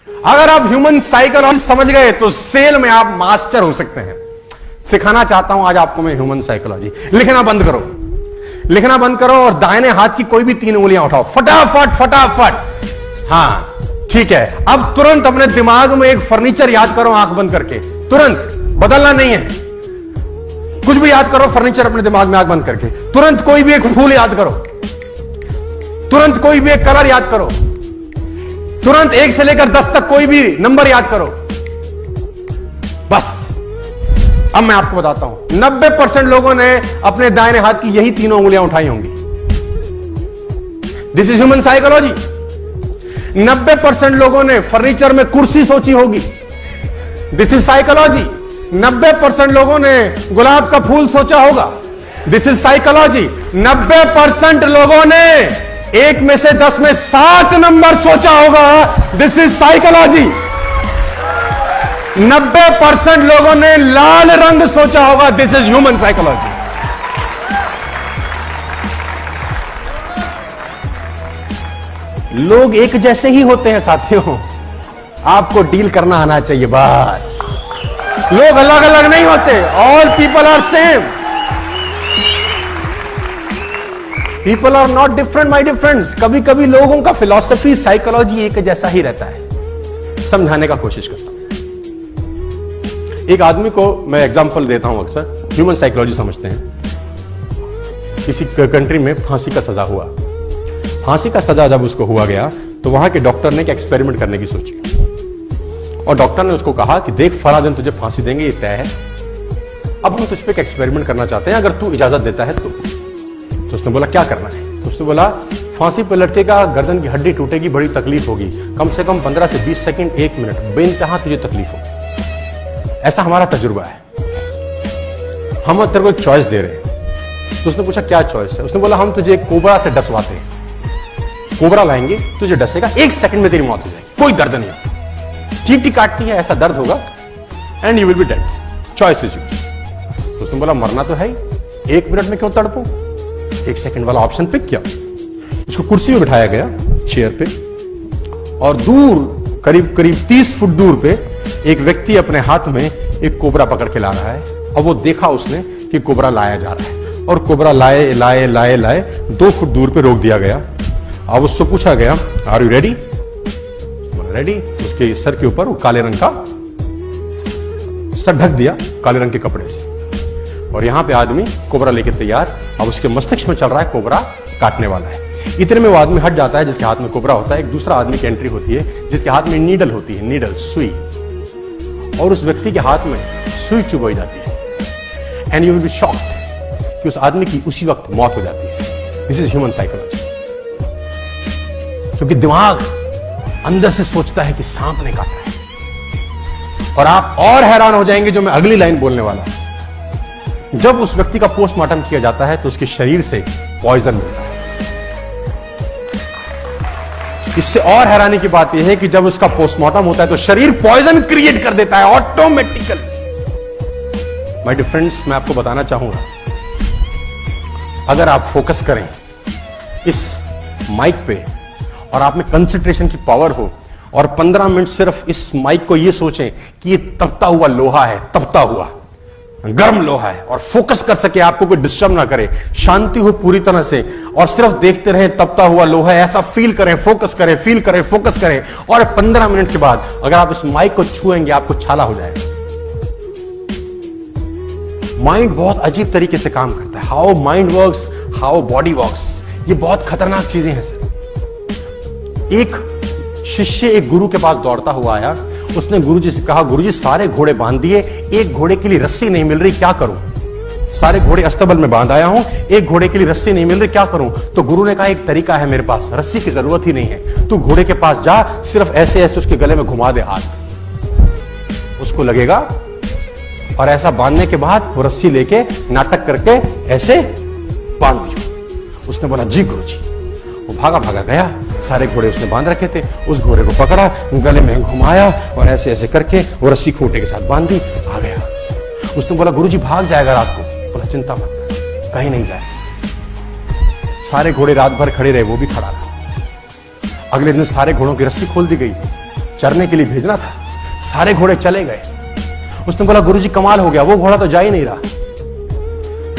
अगर आप human psychology समझ गए तो सेल में आप मास्टर हो सकते हैं। सिखाना चाहता हूं आज आपको मैं ह्यूमन साइकोलॉजी। लिखना बंद करो, लिखना बंद करो और दाहिने हाथ की कोई भी 3 उंगलियां उठाओ, फटाफट फटाफट। हां ठीक है, अब तुरंत अपने दिमाग में एक फर्नीचर याद करो आंख बंद करके, तुरंत, बदलना नहीं है, कुछ भी याद करो फर्नीचर अपने दिमाग में आंख बंद करके। तुरंत कोई भी एक फूल याद करो, तुरंत कोई भी एक कलर याद करो, तुरंत 1 से लेकर 10 तक कोई भी नंबर याद करो। बस अब मैं आपको बताता हूं, 90% लोगों ने अपने दाहिने हाथ की यही 3 उंगलियां उठाई होंगी। This is human psychology. 90% लोगों ने फर्नीचर में कुर्सी सोची होगी। This is psychology. 90% लोगों ने गुलाब का फूल सोचा होगा। This is psychology. 90% लोगों ने 1 में से 10 में 7 नंबर सोचा होगा। This is psychology. 90% लोगों ने लाल रंग सोचा होगा। This is human psychology. लोग एक जैसे ही होते हैं साथियों, आपको डील करना आना चाहिए बस। लोग अलग अलग नहीं होते। All people are same. People are not different my dear friends. कभी कभी लोगों का फिलॉसफी, साइकोलॉजी एक जैसा ही रहता है। समझाने का कोशिश करता हूं। एक आदमी को मैं एग्जांपल देता हूं, अक्सर ह्यूमन साइकोलॉजी समझते हैं। किसी कंट्री में फांसी का सजा हुआ। फांसी का सजा जब उसको हुआ गया तो वहां के डॉक्टर ने एक एक्सपेरिमेंट करने की सोची और डॉक्टर ने उसको कहा कि देख फला दिन तुझे फांसी देंगे, ये तय है। अब हम तुझ पे एक एक्सपेरिमेंट करना चाहते हैं, अगर तू इजाजत देता है तो उसने बोला क्या करना है? तो उसने बोला फांसी पर लटकेगा, गर्दन की हड्डी टूटेगी, बड़ी तकलीफ होगी, कम से कम 15 से 20 सेकंड, 1 मिनट बेइंतहा तुझे तकलीफ होगी। ऐसा हमारा तजुर्बा है। हम तेरे को एक चॉइस दे रहे हैं। तो उसने पूछा क्या चॉइस है? उसने बोला हम तुझे एक कोबरा से डसवाते हैं। कोबरा लाएंगे, तुझे डसेगा, 1 सेकंड में तेरी मौत हो जाएगी, कोई दर्द नहीं, चींटी काटती है ऐसा दर्द होगा and you will be dead. Choice is yours. तो उसने बोला मरना तो है ही, 1 मिनट में क्यों तड़पूं? 1 सेकंड वाला ऑप्शन पिक किया। उसको कुर्सी में बिठाया गया, चेयर पे, और दूर करीब करीब 30 फुट दूर पे एक व्यक्ति अपने हाथ में एक कोबरा पकड़ के ला रहा है। और वो देखा उसने कि कोबरा लाया जा रहा है और कोबरा लाए लाए लाए लाए 2 फुट दूर पे रोक दिया गया। अब उससे पूछा गया आर यू रेडी? रेडी। उसके सर के ऊपर वो काले रंग का सर ढक दिया काले रंग के कपड़े से, और यहां पे आदमी कोबरा लेके तैयार। अब उसके मस्तिष्क में चल रहा है कोबरा काटने वाला है। इतने में वो आदमी हट जाता है जिसके हाथ में कोबरा होता है। एक दूसरा आदमी की एंट्री होती है जिसके हाथ में नीडल होती है, नीडल, सुई, और उस व्यक्ति के हाथ में सुई चुभाई जाती है। And you will be shocked कि उस आदमी की उसी वक्त मौत हो जाती है। This is human psychology. क्योंकि दिमाग अंदर से सोचता है कि सांप ने काटा है। और आप और हैरान हो जाएंगे जो मैं अगली लाइन बोलने वाला हूं। जब उस व्यक्ति का पोस्टमार्टम किया जाता है तो उसके शरीर से पॉइजन मिलता है। इससे और हैरानी की बात यह है कि जब उसका पोस्टमार्टम होता है तो शरीर पॉइजन क्रिएट कर देता है ऑटोमेटिकली। माय डियर फ्रेंड्स, मैं आपको बताना चाहूंगा, अगर आप फोकस करें इस माइक पे और आप में कंसंट्रेशन की पावर हो और 15 मिनट सिर्फ इस माइक को यह सोचें कि ये तपता हुआ लोहा है, तपता हुआ गर्म लोहा है, और फोकस कर सके, आपको कोई डिस्टर्ब ना करे, शांति हो पूरी तरह से, और सिर्फ देखते रहे तपता हुआ लोहा है, ऐसा फील करें, फोकस करें, फील करें, फोकस करें, और 15 मिनट के बाद अगर आप इस माइक को छुएंगे आपको छाला हो जाएगा। माइंड बहुत अजीब तरीके से काम करता है। How mind works, how body works, ये बहुत खतरनाक चीजें हैं सर। एक शिष्य एक गुरु के पास दौड़ता हुआ आया। उसने गुरुजी से कहा गुरुजी सारे घोड़े बांध दिए, एक घोड़े के लिए रस्सी नहीं मिल रही, क्या करूं? सारे घोड़े अस्तबल में बांध आया हूं, एक घोड़े के लिए रस्सी नहीं मिल रही, क्या करूं? तो गुरु ने कहा एक तरीका है मेरे पास, रस्सी की जरूरत ही नहीं है, तू घोड़े के पास जा, सिर्फ ऐसे ऐसे उसके गले में घुमा दे हाथ, उसको लगेगा, और ऐसा बांधने के बाद वो रस्सी लेके नाटक करके ऐसे बांध दिया। उसने बोला जी गुरुजी। वो भागा भागा गया, सारे घोड़े उसने बांध रखे थे, उस घोड़े को पकड़ा, गले में घुमाया और ऐसे ऐसे करके वो रस्सी खूंटे के साथ बांध दी, आ गया। उसने बोला गुरुजी भाग जाएगा रात को। बोला चिंता मत, कहीं नहीं जाए। सारे घोड़े रात भर खड़े रहे, वो भी खड़ा रहा। अगले दिन सारे घोड़ों की रस्सी खोल दी गई, चरने के लिए भेजना था। सारे घोड़े चले गए। उसने बोला गुरुजी कमाल हो गया, वो घोड़ा तो जा ही नहीं रहा।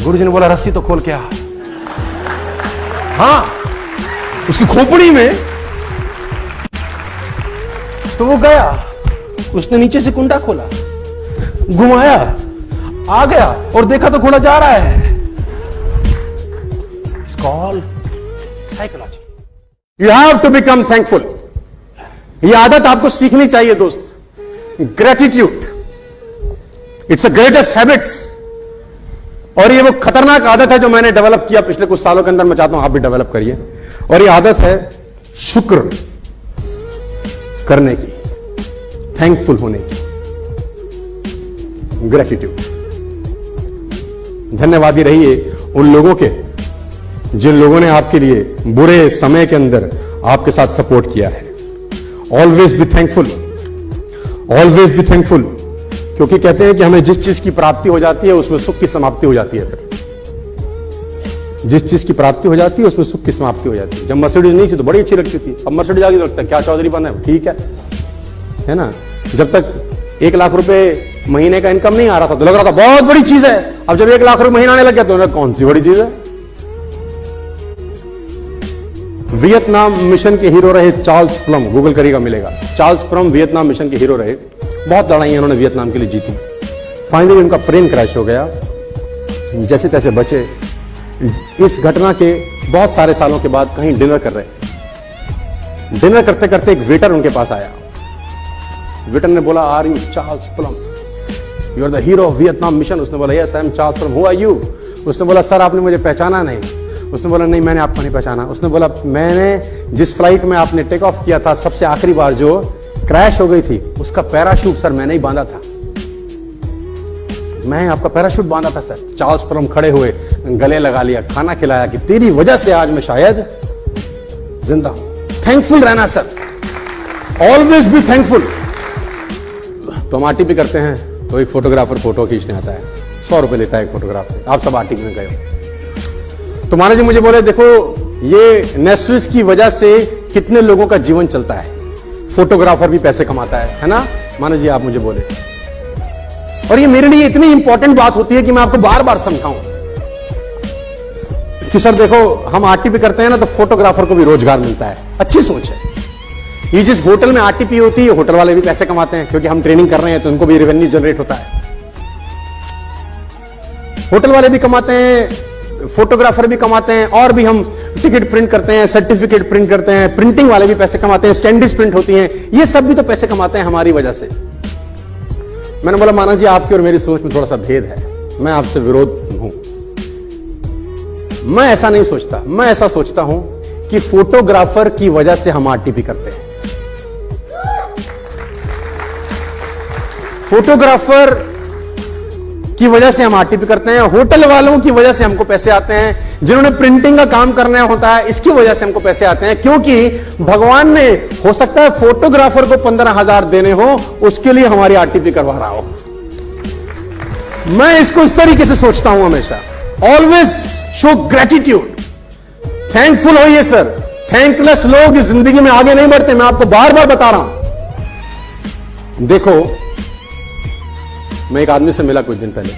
गुरुजी ने बोला रस्सी तो खोल के आ। हाँ, उसकी खोपड़ी में। तो वो गया, उसने नीचे से कुंडा खोला, घुमाया, आ गया और देखा तो घोड़ा जा रहा है। It's called psychology. You have to become thankful. ये आदत आपको सीखनी चाहिए दोस्त। Gratitude, it's a greatest habits. और ये वो खतरनाक आदत है जो मैंने डेवलप किया पिछले कुछ सालों के अंदर। मैं चाहता हूं आप भी डेवलप करिए। और ये आदत है शुक्र करने की, थैंकफुल होने की, ग्रेटिट्यूड। धन्यवादी रहिए उन लोगों के जिन लोगों ने आपके लिए बुरे समय के अंदर आपके साथ सपोर्ट किया है। Always be thankful, always be thankful. क्योंकि कहते हैं कि हमें जिस चीज की प्राप्ति हो जाती है उसमें सुख की समाप्ति हो जाती है। फिर जिस चीज की प्राप्ति हो जाती है उसमें सुख की समाप्ति हो जाती है। जब मर्सिडीज नहीं थी तो बड़ी अच्छी लगती थी, अब मर्सिडीज आगे लगता है क्या चौधरी बना है, ठीक है ना। जब तक 1 लाख रुपए महीने का इनकम नहीं आ रहा था तो लग रहा था बहुत बड़ी चीज है। अब जब 1 लाख रुपए महीना आने लग गया तो कौन सी बड़ी चीज है। वियतनाम मिशन के हीरो रहे चार्ल्स प्लम, गूगल करिएगा मिलेगा। चार्ल्स प्लम वियतनाम मिशन के हीरो रहे। बहुत लड़ाइयां उन्होंने वियतनाम के लिए जीती। फाइनली उनका प्लेन क्रैश हो गया, जैसे तैसे बचे। इस घटना के बहुत सारे सालों के बाद कहीं डिनर कर रहे। डिनर करते करते एक वेटर उनके पास आया। वेटर ने बोला are you Charles Plum, you are the hero of Vietnam mission. उसने बोला yes I am Charles Plum, who are you. उसने बोला सर आपने मुझे पहचाना नहीं। उसने बोला नहीं मैंने आपको नहीं पहचाना। उसने बोला मैंने जिस फ्लाइट में आपने टेक ऑफ किया था सबसे आखिरी बार जो क्रैश हो गई थी उसका पैराशूट सर मैंने ही बांधा था, मैं आपका पैराशूट बांधा था सर। चार्ल्स प्लम खड़े हुए, गले लगा लिया, खाना खिलाया कि तेरी वजह से आज मैं शायद जिंदा हूं। थैंकफुल रहना सर, ऑलवेज बी थैंकफुल। तो हम आरटीपी करते हैं तो एक फोटोग्राफर फोटो खींचने आता है, 100 रुपए लेता है एक फोटोग्राफ से। आप सब आरटीपी में गए हो। तो माना जी मुझे बोले देखो ये नेस्विस की वजह से कितने लोगों का जीवन चलता है, फोटोग्राफर भी पैसे कमाता है ना। माना जी आप मुझे बोले, और ये मेरे लिए इतनी इंपॉर्टेंट बात होती है कि मैं आपको बार बार समझाऊं कि सर देखो हम आरटीपी करते हैं ना तो फोटोग्राफर को भी रोजगार मिलता है। अच्छी सोच है। ये जिस होटल में आरटीपी होती है होटल वाले भी पैसे कमाते हैं क्योंकि हम ट्रेनिंग कर रहे हैं तो उनको भी रेवेन्यू जनरेट होता है। होटल वाले भी कमाते हैं, फोटोग्राफर भी कमाते हैं, और भी हम टिकट प्रिंट करते हैं, सर्टिफिकेट प्रिंट करते हैं, प्रिंटिंग वाले भी पैसे कमाते हैं, स्टैंडर्ड प्रिंट होती हैं, ये सब भी तो पैसे कमाते हैं हमारी वजह से। मैंने बोला माना जी आपकी और मेरी सोच में थोड़ा सा भेद है, मैं आपसे विरोध हूं। मैं ऐसा नहीं सोचता, मैं ऐसा सोचता हूं कि फोटोग्राफर की वजह से हम आरटीपी करते हैं। फोटोग्राफर की वजह से हम आरटीपी करते हैं, होटल वालों की वजह से हमको पैसे आते हैं, जिन्होंने प्रिंटिंग का काम करना होता है इसकी वजह से हमको पैसे आते हैं। क्योंकि भगवान ने हो सकता है फोटोग्राफर को 15,000 देने हो, उसके लिए हमारी आरटीपी करवा रहा हो। मैं इसको इस तरीके से सोचता हूं हमेशा। ऑलवेज शो ग्रेटिट्यूड, थैंकफुल होइए सर। थैंकलेस लोग इस जिंदगी में आगे नहीं बढ़ते, मैं आपको बार बार बता रहा हूं। देखो मैं एक आदमी से मिला कुछ दिन पहले,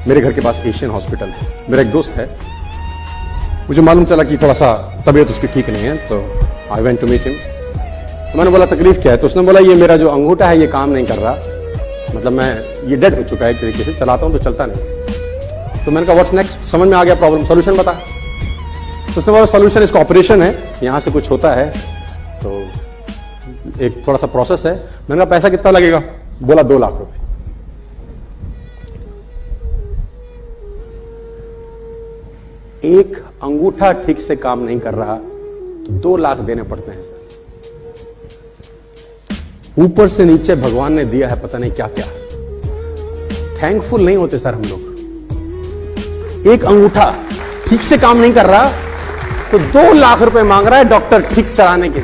मेरे घर के पास एशियन हॉस्पिटल है, मेरा एक दोस्त है। मुझे मालूम चला कि थोड़ा सा तबीयत उसकी ठीक नहीं है, तो I went to meet him. तो मैंने बोला तकलीफ क्या है, तो उसने बोला ये मेरा जो अंगूठा है ये काम नहीं कर रहा, मतलब मैं ये डेड हो चुका है एक तरीके से, चलाता हूं तो चलता नहीं। तो मैंने कहा व्हाट्स नेक्स्ट, समझ में आ गया प्रॉब्लम, सोल्यूशन बता। तो उसने बोला सोल्यूशन इसका ऑपरेशन है, यहां से कुछ होता है तो एक थोड़ा सा प्रोसेस है। मैंने कहा पैसा कितना लगेगा, बोला 2 लाख रुपए। एक अंगूठा ठीक से काम नहीं कर रहा तो 2 लाख देने पड़ते हैं सर। ऊपर से नीचे भगवान ने दिया है पता नहीं क्या क्या। थैंकफुल नहीं होते सर हम लोग। एक अंगूठा ठीक से काम नहीं कर रहा तो 2 लाख रुपए मांग रहा है डॉक्टर ठीक चलाने के।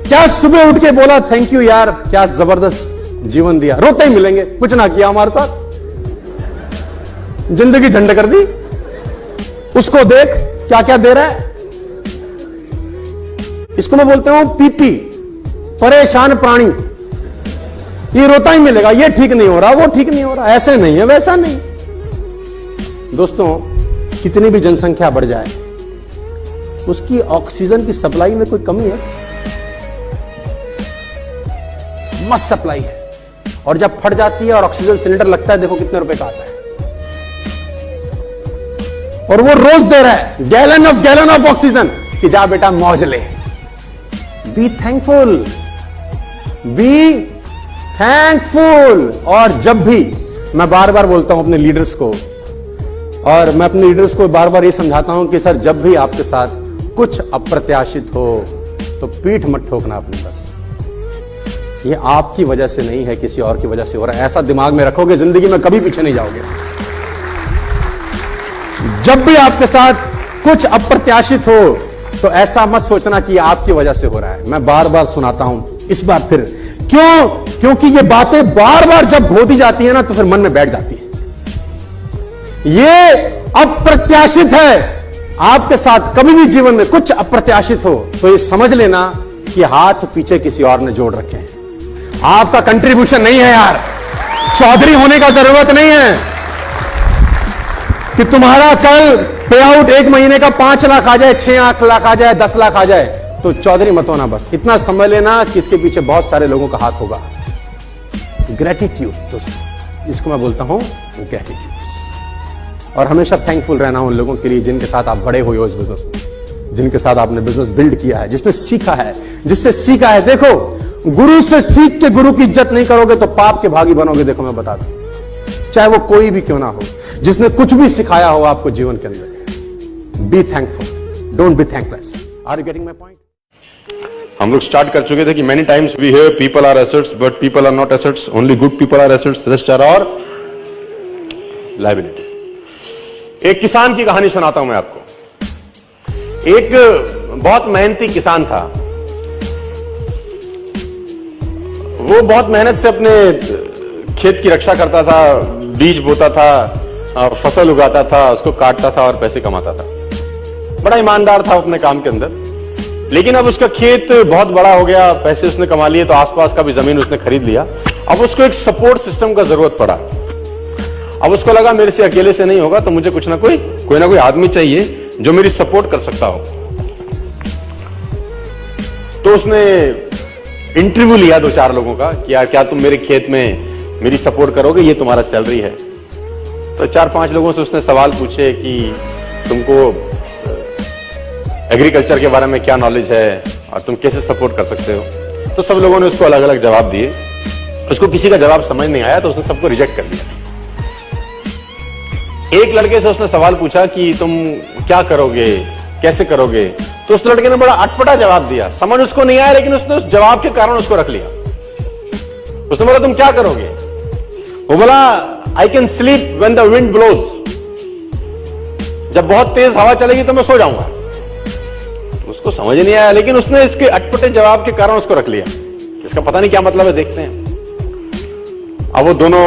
क्या सुबह उठ के बोला थैंक यू यार, क्या जबरदस्त जीवन दिया, रोते ही मिलेंगे, कुछ ना किया हमारे साथ, जिंदगी झंड कर दी। उसको देख क्या क्या दे रहा है। इसको मैं बोलता हूं पीपी, परेशान प्राणी, ये रोता ही मिलेगा, ये ठीक नहीं हो रहा, वो ठीक नहीं हो रहा, ऐसे नहीं है, वैसा नहीं। दोस्तों, कितनी भी जनसंख्या बढ़ जाए, उसकी ऑक्सीजन की सप्लाई में कोई कमी है? मस्त सप्लाई है। और जब फट जाती है और ऑक्सीजन सिलेंडर लगता है, देखो कितने रुपए का आता है, और वो रोज दे रहा है गैलन ऑफ ऑक्सीजन कि जा बेटा मौज ले। Be thankful, be thankful. और जब भी, मैं बार बार बोलता हूं अपने लीडर्स को, और मैं अपने लीडर्स को बार बार ये समझाता हूं कि सर, जब भी आपके साथ कुछ अप्रत्याशित हो तो पीठ मत ठोकना अपनी। बस ये आपकी वजह से नहीं है, किसी और की वजह से हो रहा है। ऐसा दिमाग में रखोगे, जिंदगी में कभी पीछे नहीं जाओगे। जब भी आपके साथ कुछ अप्रत्याशित हो तो ऐसा मत सोचना कि आपकी वजह से हो रहा है। मैं बार बार सुनाता हूं, इस बार फिर। क्यों? क्योंकि ये बातें बार बार जब होती जाती है ना, तो फिर मन में बैठ जाती है। ये अप्रत्याशित है। आपके साथ कभी भी जीवन में कुछ अप्रत्याशित हो तो ये समझ लेना कि हाथ पीछे किसी और ने जोड़ रखे हैं। आपका कंट्रीब्यूशन नहीं है यार। चौधरी होने का जरूरत नहीं है कि तुम्हारा कल पे आउट 1 महीने का 5 लाख आ जाए, 6 लाख आ जाए, 10 लाख आ जाए तो चौधरी मत होना। बस इतना समझ लेना कि इसके पीछे बहुत सारे लोगों का हाथ होगा। ग्रेटिट्यूड दोस्तों, इसको मैं बोलता हूं ग्रेटिट्यूड। और हमेशा थैंकफुल रहना उन लोगों के लिए जिनके साथ आप बड़े हुए हो इस बिजनेस में, जिनके साथ आपने बिजनेस बिल्ड किया है, जिसने सीखा है, जिससे सीखा है। देखो, गुरु से सीख के गुरु की इज्जत नहीं करोगे तो पाप के भागी बनोगे। देखो मैं बता दूं, चाहे वो कोई भी क्यों ना हो, जिसने कुछ भी सिखाया हो आपको जीवन के अंदर। Be thankful, don't be thankless. Are you getting my point? हम लोग स्टार्ट कर चुके थे कि many times we hear people are assets, but people are not assets, only good people are assets, rest are और लायबिलिटी। एक किसान की कहानी सुनाता हूं मैं आपको। एक बहुत मेहनती किसान था। वो बहुत मेहनत से अपने खेत की रक्षा करता था, बीज बोता था, फसल उगाता था, उसको काटता था और पैसे कमाता था। बड़ा ईमानदार था अपने काम के अंदर। लेकिन अब उसका खेत बहुत बड़ा हो गया, पैसे उसने कमा लिए तो आसपास का भी जमीन उसने खरीद लिया। अब उसको एक सपोर्ट सिस्टम का जरूरत पड़ा। अब उसको लगा मेरे से अकेले से नहीं होगा, तो मुझे कोई ना कोई आदमी चाहिए जो मेरी सपोर्ट कर सकता हो। तो उसने इंटरव्यू लिया 2-4 लोगों का कि यार क्या तुम मेरे खेत में मेरी सपोर्ट करोगे, ये तुम्हारा सैलरी है। तो 4-5 लोगों से उसने सवाल पूछे कि तुमको एग्रीकल्चर के बारे में क्या नॉलेज है और तुम कैसे सपोर्ट कर सकते हो। तो सब लोगों ने उसको अलग अलग जवाब दिए। उसको किसी का जवाब समझ नहीं आया तो उसने सबको रिजेक्ट कर दिया। एक लड़के से उसने सवाल पूछा कि तुम क्या करोगे, कैसे करोगे। तो उस लड़के ने बड़ा अटपटा जवाब दिया, समझ उसको नहीं आया, लेकिन उसने उस जवाब के कारण उसको रख लिया। उसने बोला तुम क्या करोगे? वो बोला I can sleep when the wind blows. जब बहुत तेज हवा चलेगी तो मैं सो जाऊंगा। उसको समझ नहीं आया, लेकिन उसने इसके अटपटे जवाब के कारण उसको रख लिया। इसका पता नहीं क्या मतलब है, देखते हैं। अब वो दोनों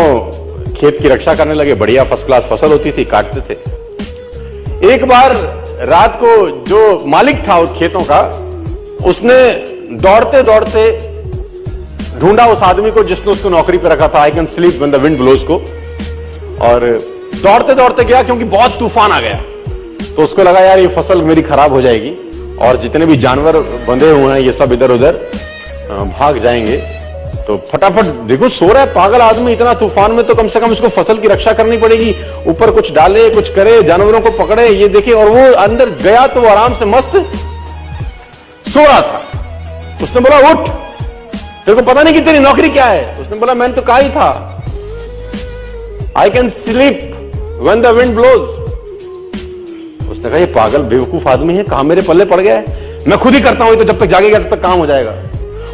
खेत की रक्षा करने लगे। बढ़िया फर्स्ट क्लास फसल होती थी, काटते थे। एक बार रात को जो मालिक था उस खेतों का, उसने दौड़ते दौड़ते ढूंढा उस आदमी को जिसने उसको नौकरी पे रखा था, I can sleep when the wind blows को। और दौड़ते दौड़ते गया क्योंकि बहुत तूफान आ गया। तो उसको लगा यार ये फसल मेरी खराब हो जाएगी और जितने भी जानवर बंधे हुए हैं ये सब इधर उधर भाग जाएंगे। तो फटाफट, देखो सो रहा है पागल आदमी इतना तूफान में, तो कम से कम उसको फसल की रक्षा करनी पड़ेगी। ऊपर कुछ डाले, कुछ करे, जानवरों को पकड़े, ये देखे। और वो अंदर गया तो वो आराम से मस्त सो रहा था। उसने बोला उठ, तेरे को पता नहीं कि तेरी नौकरी क्या है? उसने बोला मैंने तो कहा ही था I can sleep when the wind blows. उसने कहा ये पागल बेवकूफ आदमी है, कहां मेरे पल्ले पड़ गया है, मैं खुद ही करता हूं, तो जब तक जागेगा तब तक काम हो जाएगा।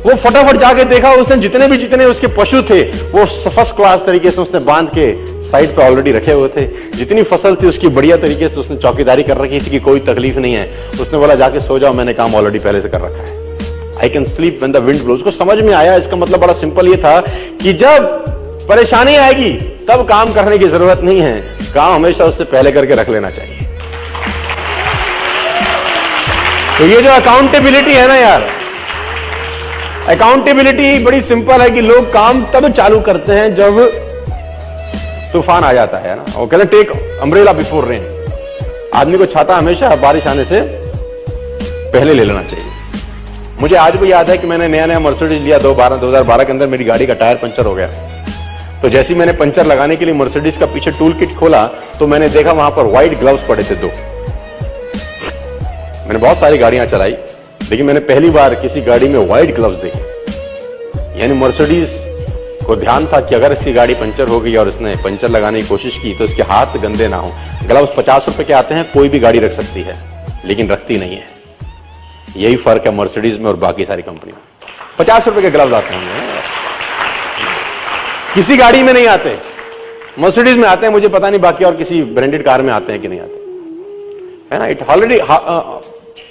वो फटाफट जाके देखा, उसने जितने उसके पशु थे वो फर्स्ट क्लास तरीके से उसने बांध के साइड पे ऑलरेडी रखे हुए थे। जितनी फसल थी उसकी बढ़िया तरीके से उसने चौकीदारी कर रखी थी कि कोई तकलीफ नहीं है। उसने बोला जाके सो जाओ, मैंने काम ऑलरेडी पहले से कर रखा है। I can sleep when the wind blows को समझ में आया। इसका मतलब बड़ा सिंपल ये था कि जब परेशानी आएगी तब काम करने की जरूरत नहीं है, काम हमेशा उससे पहले करके रख लेना चाहिए। तो ये जो अकाउंटेबिलिटी है ना यार, अकाउंटेबिलिटी बड़ी सिंपल है कि लोग काम तब चालू करते हैं जब तूफान आ जाता है ना। वो कहते हैं टेक अम्ब्रेला बिफोर रेन। आदमी को छाता हमेशा बारिश आने से पहले ले लेना चाहिए। मुझे आज भी याद है कि मैंने नया नया मर्सिडीज लिया 2012 के अंदर। मेरी गाड़ी का टायर पंचर हो गया, तो जैसे ही मैंने पंचर लगाने के लिए मर्सिडीज का पीछे टूल किट खोला तो मैंने देखा वहां पर व्हाइट ग्लव्स पड़े थे 2। मैंने बहुत सारी गाड़ियां चलाई, लेकिन मैंने पहली बार किसी गाड़ी में व्हाइट ग्लव्स देखे। यानी मर्सिडीज को ध्यान था कि अगर इसकी गाड़ी पंचर हो गई और इसने पंचर लगाने की कोशिश की तो इसके हाथ गंदे ना हो। ग्लव्स 50 रुपए के आते हैं, कोई भी गाड़ी रख सकती है, लेकिन रखती नहीं है। यही फर्क है मर्सिडीज में और बाकी सारी कंपनी में। 50 रुपए के ग्लव्स आते हैं, किसी गाड़ी में नहीं आते। मर्सिडीज में आते हैं, मुझे पता नहीं बाकी और किसी ब्रांडेड कार में आते हैं कि नहीं आते, है ना। It already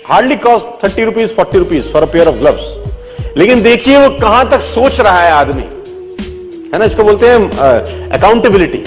hardly cost 30 rupees 40 rupees for a pair of gloves. लेकिन देखिए वो कहां तक सोच रहा है आदमी, है ना। इसको बोलते हैं अकाउंटेबिलिटी।